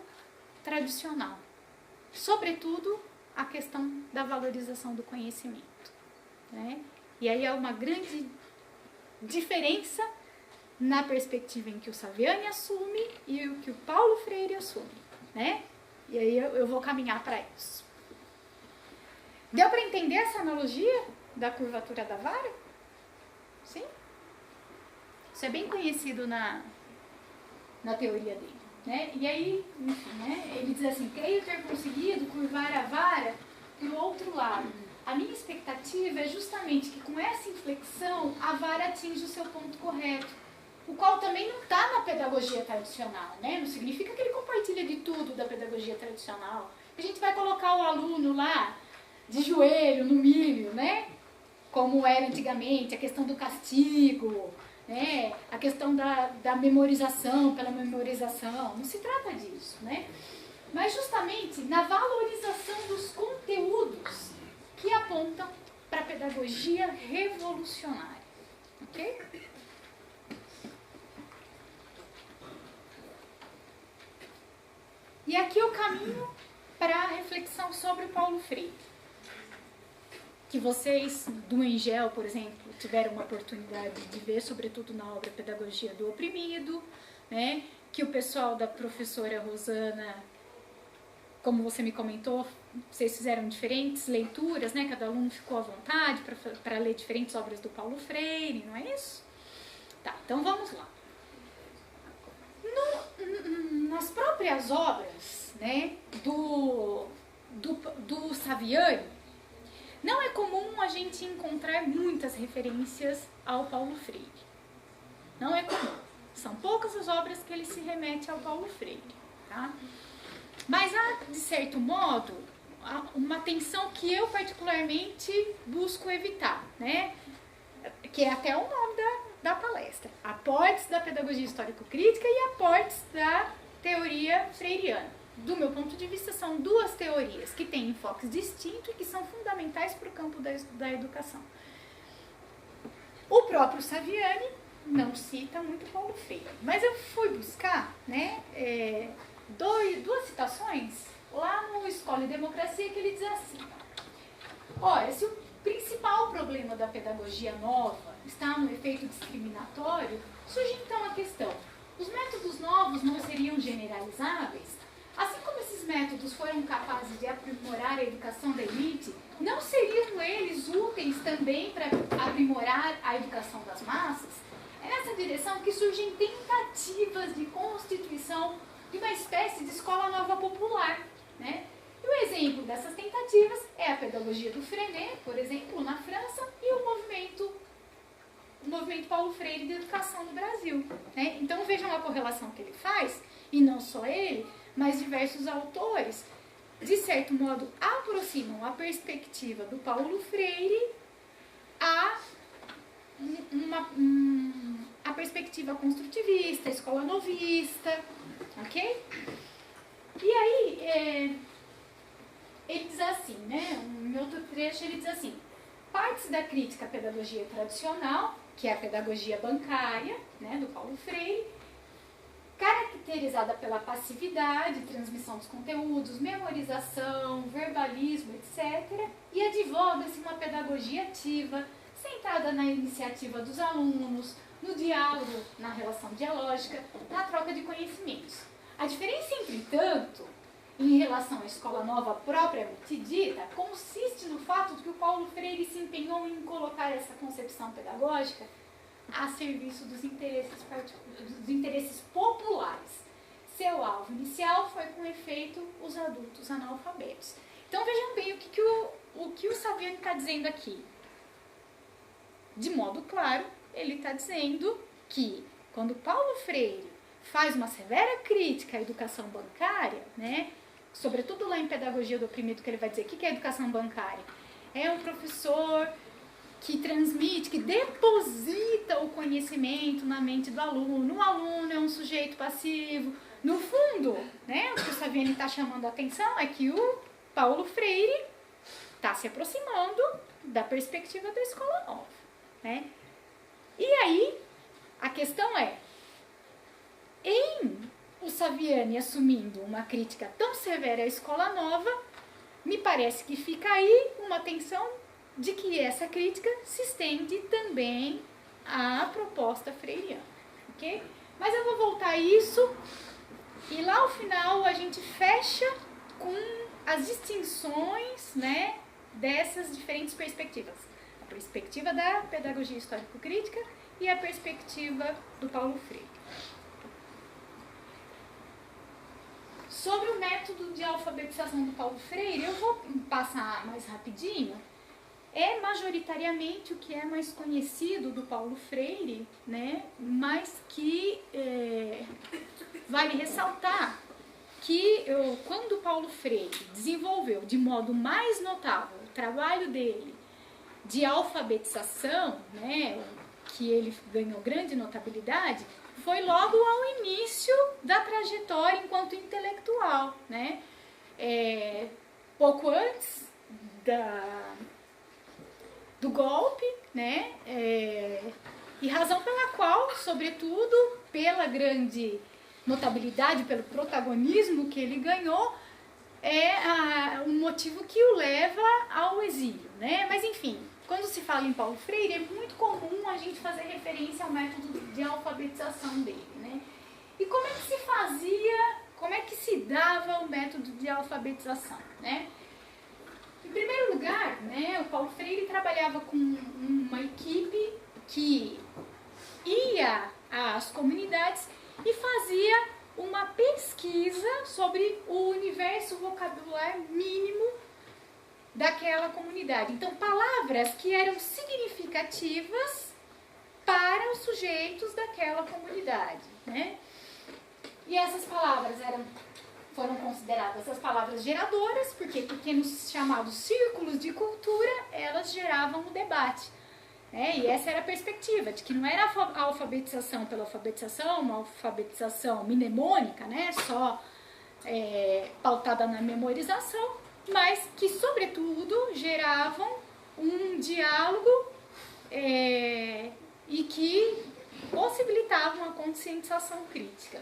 tradicional. Sobretudo, a questão da valorização do conhecimento. Né? E aí há uma grande diferença na perspectiva em que o Saviani assume e o que o Paulo Freire assume. Né? E aí eu vou caminhar para isso. Deu para entender essa analogia da curvatura da vara? Sim? Isso é bem conhecido na teoria dele. Né? E aí, enfim, né? Ele diz assim, creio ter conseguido curvar a vara para o outro lado. A minha expectativa é justamente que com essa inflexão a vara atinja o seu ponto correto, o qual também não está na pedagogia tradicional, né? Não significa que ele compartilha de tudo da pedagogia tradicional. A gente vai colocar o aluno lá de joelho no milho, né? Como era antigamente, a questão do castigo, né? A questão da memorização pela memorização. Não se trata disso, né? Mas justamente na valorização dos conteúdos que apontam para a pedagogia revolucionária. Ok? E aqui eu caminho para a reflexão sobre o Paulo Freire. Que vocês, do Engel, por exemplo, tiveram uma oportunidade de ver, sobretudo na obra Pedagogia do Oprimido, né? Que o pessoal da professora Rosana, como você me comentou, vocês fizeram diferentes leituras, né? Cada aluno ficou à vontade para ler diferentes obras do Paulo Freire, não é isso? Tá, então vamos lá. Nas próprias obras, né, do Saviani, não é comum a gente encontrar muitas referências ao Paulo Freire. Não é comum. São poucas as obras que ele se remete ao Paulo Freire. Tá? Mas há, de certo modo, uma tensão que eu particularmente busco evitar, né? Que é até o nome da palestra. Aportes da pedagogia histórico-crítica e aportes da teoria freiriana. Do meu ponto de vista, são duas teorias que têm enfoques distintos e que são fundamentais para o campo da educação. O próprio Saviani não cita muito Paulo Freire, mas eu fui buscar, né, duas citações lá no Escola e Democracia, que ele diz assim: olha, se O principal problema da pedagogia nova está no efeito discriminatório. Surge então a questão: os métodos novos não seriam generalizáveis? Assim como esses métodos foram capazes de aprimorar a educação da elite, não seriam eles úteis também para aprimorar a educação das massas? É nessa direção que surgem tentativas de constituição de uma espécie de escola nova popular, né? E o exemplo dessas tentativas é a pedagogia do Freinet, por exemplo, na França, e o movimento Paulo Freire de educação no Brasil, né? Então vejam a correlação que ele faz, e não só ele, mas diversos autores, de certo modo, aproximam a perspectiva do Paulo Freire a perspectiva construtivista, a escola novista, ok? E aí, ele diz assim, né? Em outro trecho ele diz assim: partes da crítica à pedagogia tradicional, que é a pedagogia bancária, né, do Paulo Freire, caracterizada pela passividade, transmissão dos conteúdos, memorização, verbalismo, etc., e advoga-se uma pedagogia ativa, centrada na iniciativa dos alunos, no diálogo, na relação dialógica, na troca de conhecimentos. A diferença, entretanto, em relação à escola nova propriamente dita, consiste no fato de que o Paulo Freire se empenhou em colocar essa concepção pedagógica a serviço dos interesses populares. Seu alvo inicial foi, com efeito, os adultos analfabetos. Então vejam bem o que o Saviani está dizendo aqui. De modo claro, ele está dizendo que quando Paulo Freire faz uma severa crítica à educação bancária, né, sobretudo lá em Pedagogia do Oprimido, que ele vai dizer o que é educação bancária? É um professor que transmite, que deposita o conhecimento na mente do aluno. O aluno é um sujeito passivo. No fundo, né, o que o Saviani está chamando a atenção é que o Paulo Freire está se aproximando da perspectiva da escola nova, né? E aí, a questão é, em o Saviani assumindo uma crítica tão severa à escola nova, me parece que fica aí uma tensão de que essa crítica se estende também à proposta freiriana, ok? Mas eu vou voltar a isso e lá ao final a gente fecha com as distinções, né, dessas diferentes perspectivas. A perspectiva da pedagogia histórico-crítica e a perspectiva do Paulo Freire. Sobre o método de alfabetização do Paulo Freire, eu vou passar mais rapidinho. É majoritariamente o que é mais conhecido do Paulo Freire, né? Mas que vale ressaltar que quando Paulo Freire desenvolveu de modo mais notável o trabalho dele de alfabetização, né, que ele ganhou grande notabilidade, foi logo ao início da trajetória enquanto intelectual, né? Pouco antes do golpe, né? E razão pela qual, sobretudo, pela grande notabilidade, pelo protagonismo que ele ganhou, é um motivo que o leva ao exílio, né? Mas enfim, quando se fala em Paulo Freire, é muito comum a gente fazer referência ao método de alfabetização dele, né? E como é que se fazia, como é que se dava o método de alfabetização, né? Em primeiro lugar, né, o Paulo Freire trabalhava com uma equipe que ia às comunidades e fazia uma pesquisa sobre o universo vocabular mínimo daquela comunidade. Então, palavras que eram significativas para os sujeitos daquela comunidade, né? E essas palavras foram consideradas as palavras geradoras, porque pequenos chamados círculos de cultura, elas geravam o debate. E essa era a perspectiva, de que não era a alfabetização pela alfabetização, uma alfabetização mnemônica, né? Só pautada na memorização, mas que, sobretudo, geravam um diálogo e que possibilitavam a conscientização crítica.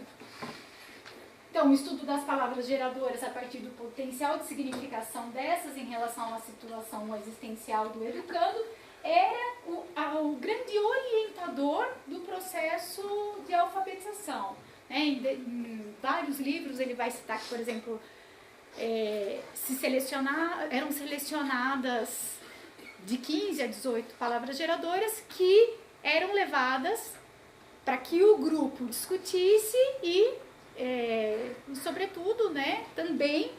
Então, o estudo das palavras geradoras a partir do potencial de significação dessas em relação à situação existencial do educando era o grande orientador do processo de alfabetização. Né? Em vários livros ele vai citar que, por exemplo, eram selecionadas de 15 a 18 palavras geradoras que eram levadas para que o grupo discutisse e, sobretudo, né, também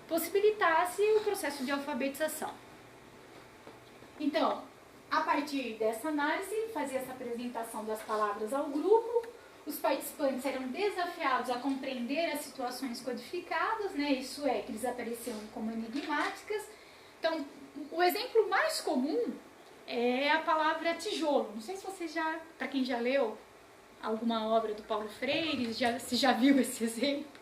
possibilitasse o processo de alfabetização. Então, a partir dessa análise, fazia essa apresentação das palavras ao grupo, os participantes eram desafiados a compreender as situações codificadas, né, isso é, que eles apareciam como enigmáticas. Então, o exemplo mais comum é a palavra tijolo. Não sei se você já, para quem já leu alguma obra do Paulo Freire, se já viu esse exemplo.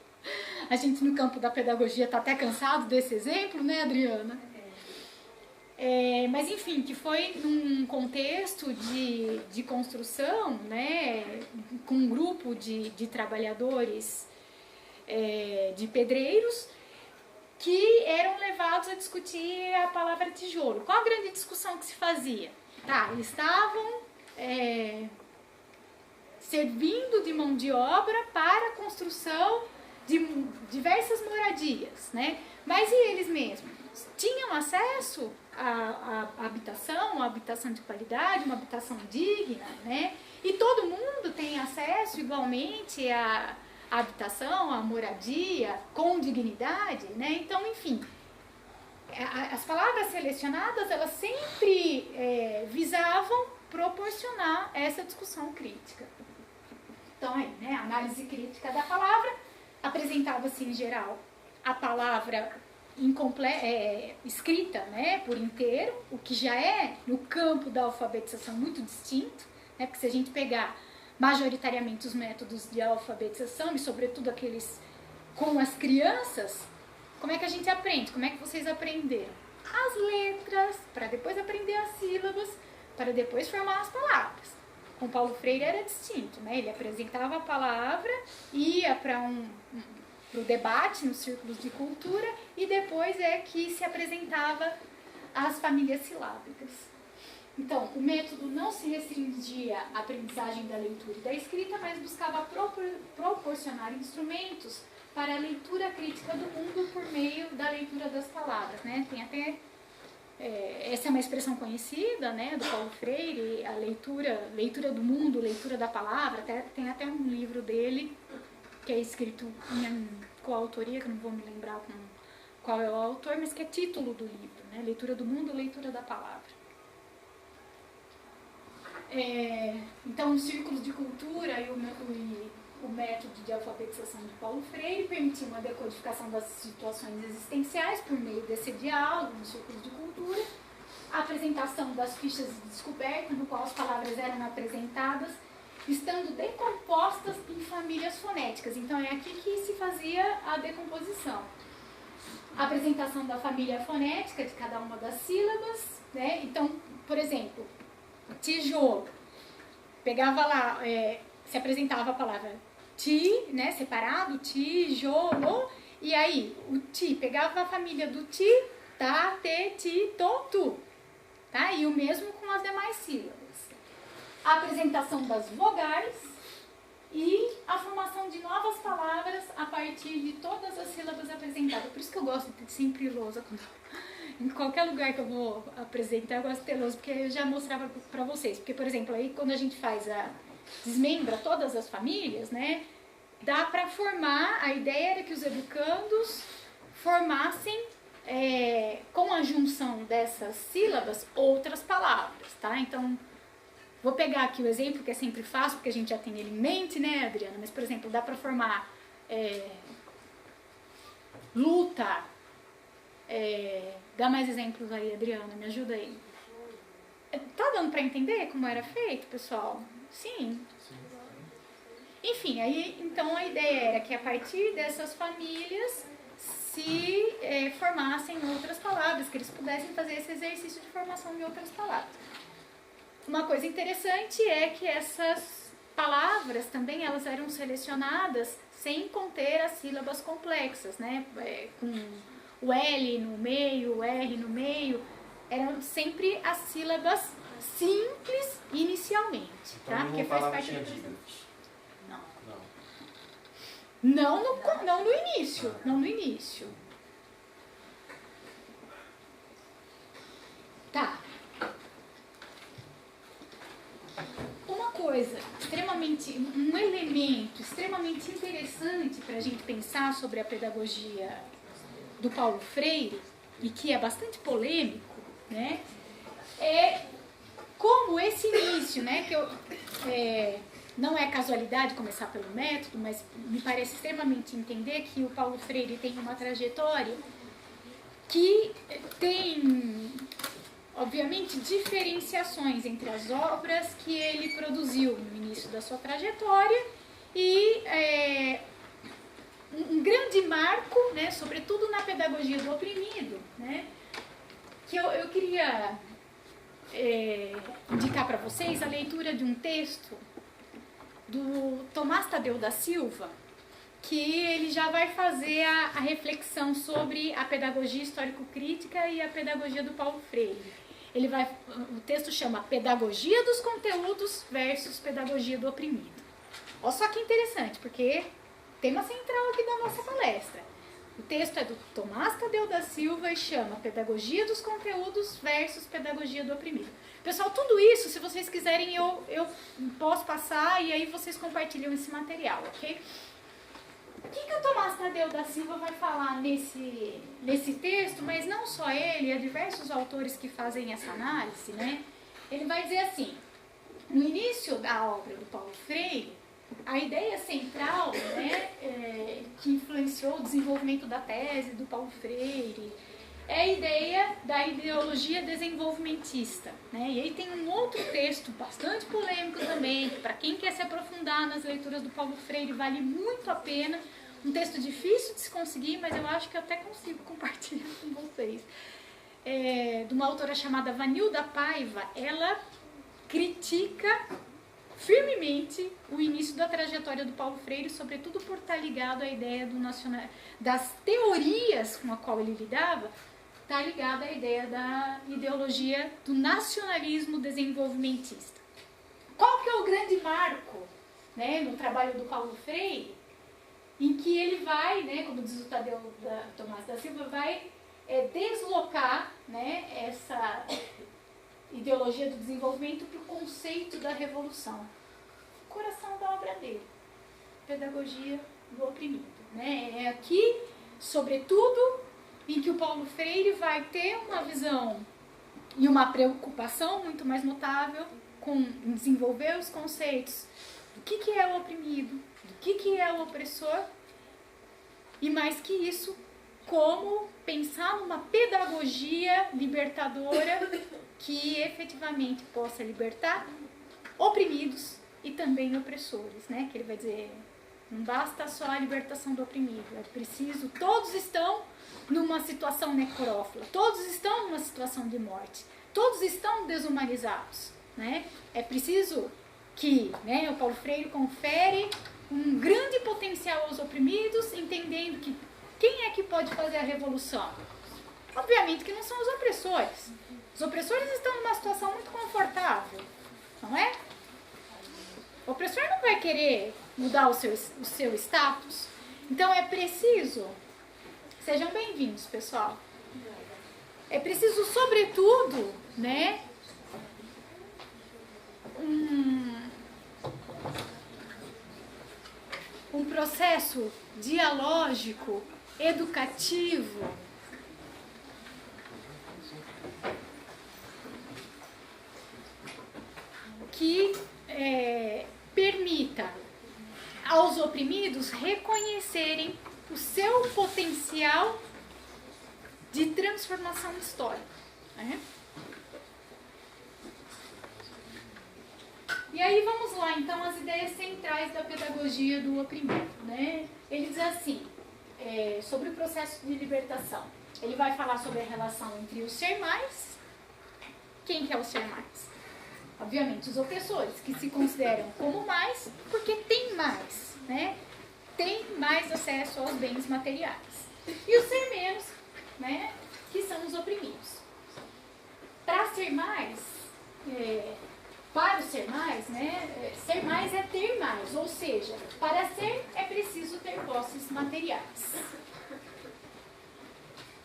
A gente no campo da pedagogia está até cansado desse exemplo, né, Adriana? Mas enfim, que foi num contexto de construção, né, com um grupo de trabalhadores, de pedreiros, que eram levados a discutir a palavra tijolo. Qual a grande discussão que se fazia? Tá, eles estavam servindo de mão de obra para a construção de diversas moradias, né? Mas e eles mesmos? Tinham acesso à habitação, uma habitação de qualidade, uma habitação digna, né? E todo mundo tem acesso igualmente à habitação, à moradia, com dignidade, né? Então, enfim, as palavras selecionadas, elas sempre visavam proporcionar essa discussão crítica. Então, aí, né, a análise crítica da palavra apresentava-se em geral a palavra escrita, né, por inteiro, o que já é no campo da alfabetização muito distinto, né, porque se a gente pegar majoritariamente os métodos de alfabetização e sobretudo aqueles com as crianças, como é que a gente aprende? Como é que vocês aprenderam? As letras, para depois aprender as sílabas, para depois formar as palavras. Com Paulo Freire era distinto, né? Ele apresentava a palavra, ia para o debate nos círculos de cultura e depois é que se apresentava as famílias silábicas. Então, o método não se restringia à aprendizagem da leitura e da escrita, mas buscava proporcionar instrumentos para a leitura crítica do mundo por meio da leitura das palavras, né? Tem até essa é uma expressão conhecida, né, do Paulo Freire, a leitura do mundo, leitura da palavra. Tem até um livro dele que é escrito em coautoria, que eu não vou me lembrar qual é o autor, mas que é título do livro, né, Leitura do Mundo, Leitura da Palavra. Então, os círculos de cultura e o método de alfabetização de Paulo Freire permitiam a decodificação das situações existenciais por meio desse diálogo nos círculos de cultura, a apresentação das fichas de descoberta, no qual as palavras eram apresentadas, estando decompostas em famílias fonéticas. Então, é aqui que se fazia a decomposição. A apresentação da família fonética de cada uma das sílabas, né? Então, por exemplo, tijolo. Pegava lá, se apresentava a palavra ti, né, separado, tijolo, e aí o ti pegava a família do ti, tá, te, ti, to, tu, tá? E o mesmo com as demais sílabas. A apresentação das vogais e a formação de novas palavras a partir de todas as sílabas apresentadas. Por isso que eu gosto de ter sempre lousa. Em qualquer lugar que eu vou apresentar, eu gosto de ter lousa, porque eu já mostrava para vocês. Porque, por exemplo, aí quando a gente desmembra todas as famílias, né, dá para formar, a ideia era que os educandos formassem, com a junção dessas sílabas, outras palavras, tá? Então, vou pegar aqui o exemplo, que é sempre fácil, porque a gente já tem ele em mente, né, Adriana? Mas, por exemplo, dá para formar luta. Dá mais exemplos aí, Adriana, me ajuda aí. Tá dando para entender como era feito, pessoal? Sim. Enfim, aí então a ideia era que a partir dessas famílias se formassem outras palavras, que eles pudessem fazer esse exercício de formação de outras palavras. Uma coisa interessante é que essas palavras também elas eram selecionadas sem conter as sílabas complexas, né? Com o L no meio, o R no meio, eram sempre as sílabas simples inicialmente, então, tá? Porque faz parte do dígrafos. Não no início, não no início. Tá. Uma coisa um elemento extremamente interessante para a gente pensar sobre a pedagogia do Paulo Freire, e que é bastante polêmico, né? É como esse início, né? Não é casualidade começar pelo método, mas me parece extremamente entender que o Paulo Freire tem uma trajetória que tem, obviamente, diferenciações entre as obras que ele produziu no início da sua trajetória e um grande marco, né, sobretudo na pedagogia do oprimido, né, que eu queria indicar para vocês a leitura de um texto do Tomás Tadeu da Silva, que ele já vai fazer a reflexão sobre a pedagogia histórico-crítica e a pedagogia do Paulo Freire. O texto chama Pedagogia dos Conteúdos versus Pedagogia do Oprimido. Olha só que interessante, porque tema central aqui da nossa palestra. O texto é do Tomás Tadeu da Silva e chama Pedagogia dos Conteúdos versus Pedagogia do Oprimido. Pessoal, tudo isso, se vocês quiserem, eu posso passar e aí vocês compartilham esse material, ok? O que o Tomás Tadeu da Silva vai falar nesse texto, mas não só ele, há diversos autores que fazem essa análise, né? Ele vai dizer assim, no início da obra do Paulo Freire, a ideia central, né, que influenciou o desenvolvimento da tese do Paulo Freire, é a ideia da ideologia desenvolvimentista, né? E aí tem um outro texto bastante polêmico também, que para quem quer se aprofundar nas leituras do Paulo Freire vale muito a pena, um texto difícil de se conseguir, mas eu acho que eu até consigo compartilhar com vocês, de uma autora chamada Vanilda Paiva. Ela critica firmemente o início da trajetória do Paulo Freire, sobretudo por estar ligado à ideia das teorias com a qual ele lidava, está ligado à ideia da ideologia do nacionalismo desenvolvimentista. Qual que é o grande marco, né, no trabalho do Paulo Freire, em que ele vai, né, como diz o Tomás da Silva, vai deslocar, né, essa ideologia do desenvolvimento para o conceito da revolução. O coração da obra dele, pedagogia do oprimido, né? É aqui, sobretudo, em que o Paulo Freire vai ter uma visão e uma preocupação muito mais notável com desenvolver os conceitos do que é o oprimido, do que é o opressor, e mais que isso, como pensar numa pedagogia libertadora que efetivamente possa libertar oprimidos e também opressores, né? Que ele vai dizer, não basta só a libertação do oprimido, é preciso, todos estão numa situação necrófila, todos estão numa situação de morte, todos estão desumanizados, né? É preciso que, né, o Paulo Freire confere um grande potencial aos oprimidos, entendendo que quem é que pode fazer a revolução? Obviamente que não são os opressores. Os opressores estão numa situação muito confortável, não é? O opressor não vai querer mudar o seu status. Então é preciso, sejam bem-vindos, pessoal. É preciso, sobretudo, né, um processo dialógico, educativo, que permita aos oprimidos reconhecerem o seu potencial de transformação histórica, né? E aí vamos lá, então, as ideias centrais da pedagogia do oprimido, né? Ele diz assim, sobre o processo de libertação. Ele vai falar sobre a relação entre o ser mais. Quem que é o ser mais? Obviamente, os opressores, que se consideram como mais porque tem mais, né? tem mais acesso aos bens materiais. E os ser menos, né, que são os oprimidos. Para ser mais, para o ser mais, né, ser mais é ter mais, ou seja, para ser é preciso ter posses materiais.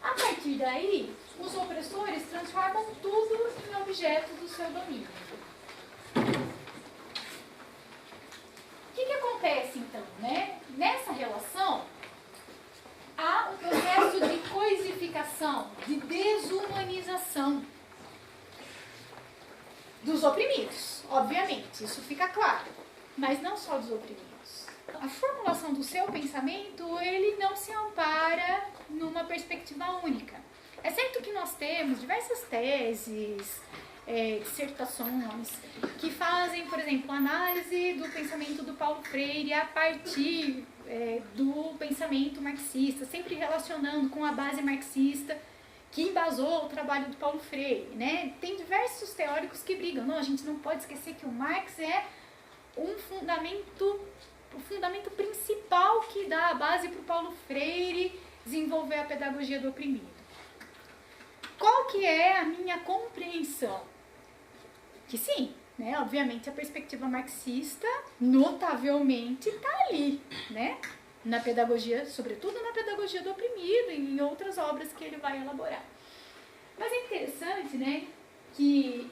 A partir daí, os opressores transformam tudo em objeto do seu domínio. O que acontece então, né? Nessa relação, há um processo de coisificação, de desumanização dos oprimidos, obviamente, isso fica claro, mas não só dos oprimidos. A formulação do seu pensamento, ele não se ampara numa perspectiva única. É certo que nós temos diversas teses, dissertações, que fazem, por exemplo, análise do pensamento do Paulo Freire a partir do pensamento marxista, sempre relacionando com a base marxista que embasou o trabalho do Paulo Freire, né? Tem diversos teóricos que brigam. Não, a gente não pode esquecer que o Marx é o fundamento principal que dá a base para o Paulo Freire desenvolver a pedagogia do oprimido. Qual que é a minha compreensão? Que sim, né? Obviamente a perspectiva marxista notavelmente está ali, né? Na pedagogia, sobretudo na pedagogia do oprimido e em outras obras que ele vai elaborar. Mas é interessante, né, que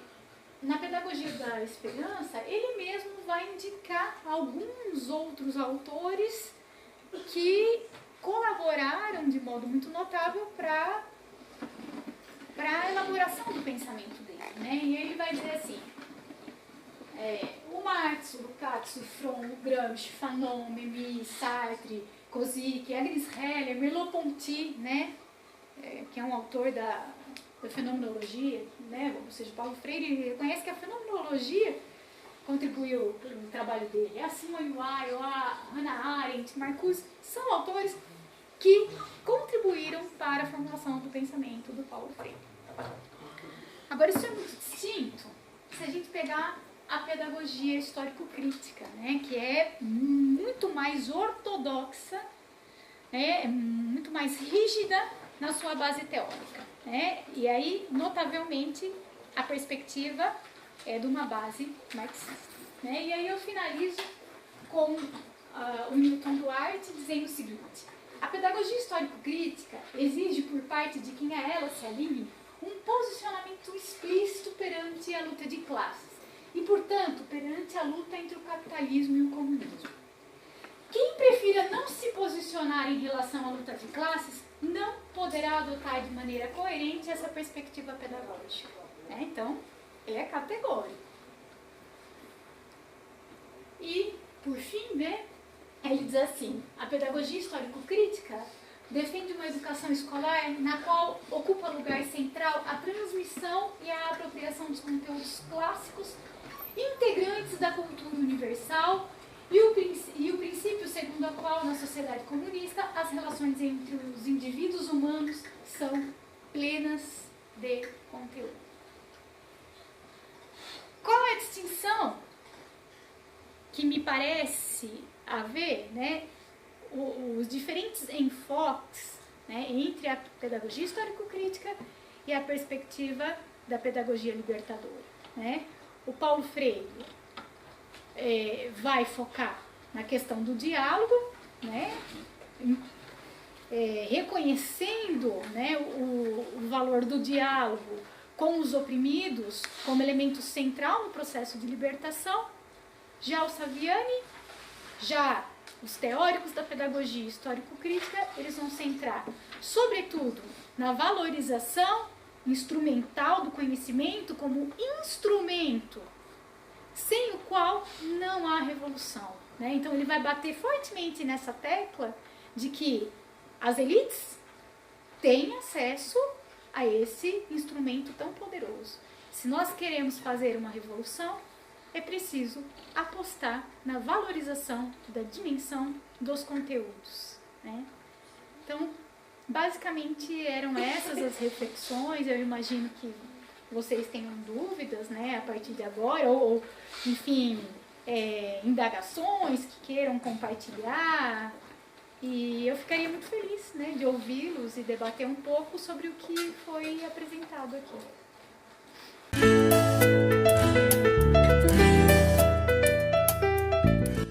na pedagogia da esperança, ele mesmo vai indicar alguns outros autores que colaboraram de modo muito notável para a elaboração do pensamento dele, né? E ele vai dizer assim, o Marx, o Lukács, o Fromm, o Gramsci, Fanon, Memmi, Sartre, Kozik, Agnes Heller, Merleau-Ponty, né? Que é um autor da fenomenologia, né? Ou seja, Paulo Freire reconhece que a fenomenologia contribuiu para o trabalho dele. A Simone Weil, a Hannah Arendt, Marcuse, são autores que contribuíram para a formulação do pensamento do Paulo Freire. Agora, isso é muito distinto se a gente pegar a pedagogia histórico-crítica, né, que é muito mais ortodoxa, né, muito mais rígida na sua base teórica, né, e aí, notavelmente, a perspectiva é de uma base marxista, né, e aí eu finalizo com o Newton Duarte dizendo o seguinte: a pedagogia histórico-crítica exige por parte de quem a ela se alinhe um posicionamento explícito perante a luta de classes e, portanto, perante a luta entre o capitalismo e o comunismo. Quem prefira não se posicionar em relação à luta de classes não poderá adotar de maneira coerente essa perspectiva pedagógica. Então, ele é categórico. E, por fim, né, ele diz assim: a pedagogia histórico-crítica defende uma educação escolar na qual ocupa lugar central a transmissão e a apropriação dos conteúdos clássicos integrantes da cultura universal e o princípio segundo o qual, na sociedade comunista, as relações entre os indivíduos humanos são plenas de conteúdo. Qual é a distinção que me parece haver, né, os diferentes enfoques, né, entre a pedagogia histórico-crítica e a perspectiva da pedagogia libertadora, né? O Paulo Freire vai focar na questão do diálogo, né, reconhecendo, né, o valor do diálogo com os oprimidos como elemento central no processo de libertação. Já o Saviani, já os teóricos da pedagogia histórico-crítica, eles vão centrar, sobretudo, na valorização instrumental do conhecimento como instrumento sem o qual não há revolução, né? Então ele vai bater fortemente nessa tecla de que as elites têm acesso a esse instrumento tão poderoso. Se nós queremos fazer uma revolução, é preciso apostar na valorização da dimensão dos conteúdos, né? Então, basicamente eram essas as reflexões. Eu imagino que vocês tenham dúvidas, né, a partir de agora, ou enfim, indagações que queiram compartilhar. E eu ficaria muito feliz, né, de ouvi-los e debater um pouco sobre o que foi apresentado aqui.